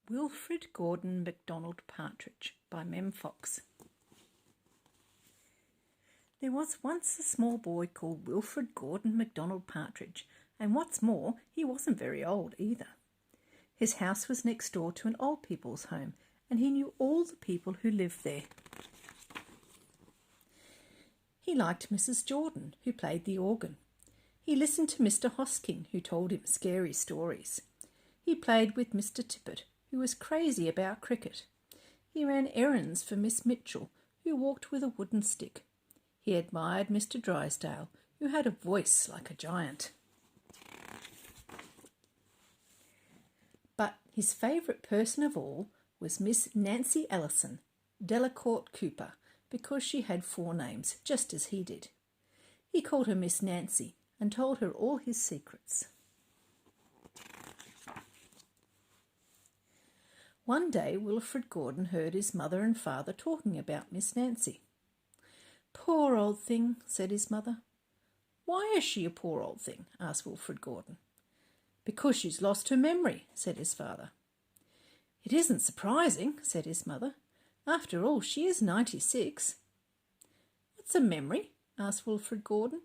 Wilfrid Gordon McDonald Partridge by Mem Fox. There was once a small boy called Wilfrid Gordon McDonald Partridge, and what's more, he wasn't very old either. His house was next door to an old people's home, and he knew all the people who lived there. He liked Mrs. Jordan, who played the organ. He listened to Mr. Hosking, who told him scary stories. He played with Mr. Tippet, who was crazy about cricket. He ran errands for Miss Mitchell, who walked with a wooden stick. He admired Mr. Drysdale, who had a voice like a giant. But his favourite person of all was Miss Nancy Ellison, Delacourt Cooper, because she had 4 names, just as he did. He called her Miss Nancy and told her all his secrets. One day Wilfrid Gordon heard his mother and father talking about Miss Nancy. "Poor old thing," said his mother. "Why is she a poor old thing?" asked Wilfrid Gordon. "Because she's lost her memory," said his father. "It isn't surprising," said his mother. "After all, she is 96. "What's a memory?" asked Wilfrid Gordon.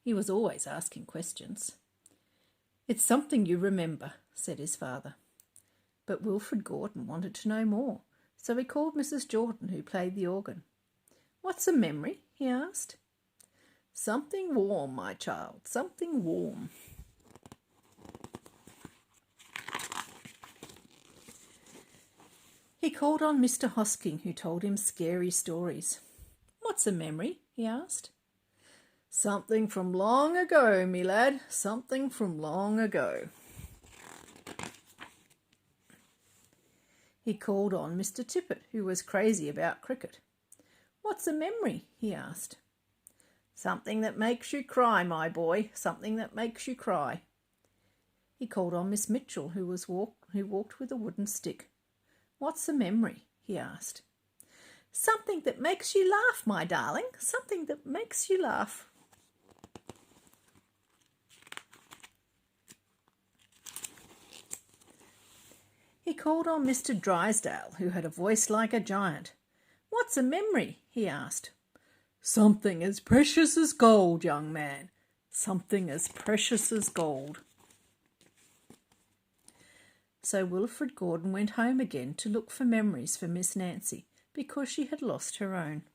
He was always asking questions. "It's something you remember," said his father. But Wilfrid Gordon wanted to know more, so he called Mrs. Jordan, who played the organ. "What's a memory?" he asked. "Something warm, my child, something warm." He called on Mr. Hosking, who told him scary stories. "What's a memory?" he asked. "Something from long ago, me lad, something from long ago." He called on Mr. Tippet, who was crazy about cricket. "What's a memory?" he asked. "Something that makes you cry, my boy, something that makes you cry." He called on Miss Mitchell, who walked with a wooden stick. "What's a memory?" he asked. "Something that makes you laugh, my darling, something that makes you laugh." He called on Mr. Drysdale, who had a voice like a giant. "What's a memory?" he asked. "Something as precious as gold, young man, something as precious as gold." So Wilfrid Gordon went home again to look for memories for Miss Nancy, because she had lost her own.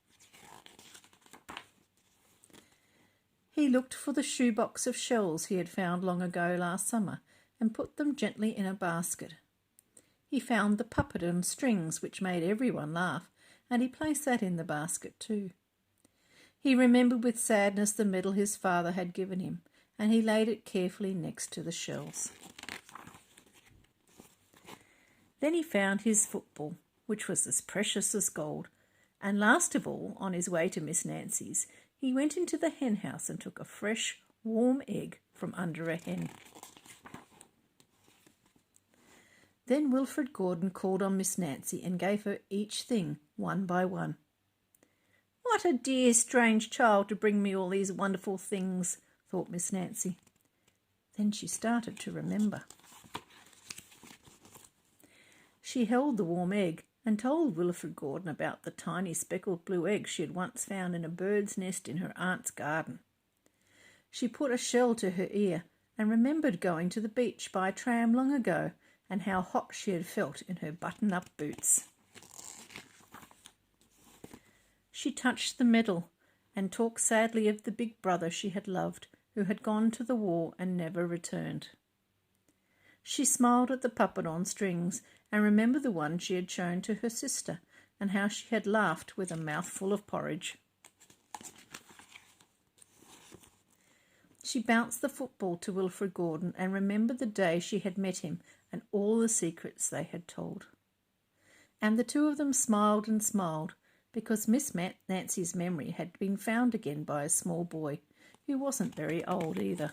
He looked for the shoebox of shells he had found long ago last summer and put them gently in a basket. He found the puppet on strings, which made everyone laugh, and he placed that in the basket too. He remembered with sadness the medal his father had given him, and he laid it carefully next to the shells. Then he found his football, which was as precious as gold, and last of all, on his way to Miss Nancy's, he went into the hen house and took a fresh, warm egg from under a hen. Then Wilfrid Gordon called on Miss Nancy and gave her each thing, one by one. "What a dear, strange child to bring me all these wonderful things," thought Miss Nancy. Then she started to remember. She held the warm egg and told Wilfrid Gordon about the tiny speckled blue egg she had once found in a bird's nest in her aunt's garden. She put a shell to her ear and remembered going to the beach by tram long ago and how hot she had felt in her button-up boots. She touched the medal and talked sadly of the big brother she had loved, who had gone to the war and never returned. She smiled at the puppet on strings and remembered the one she had shown to her sister and how she had laughed with a mouthful of porridge. She bounced the football to Wilfrid Gordon and remembered the day she had met him and all the secrets they had told. And the two of them smiled and smiled, because Miss Nancy's memory had been found again by a small boy, who wasn't very old either.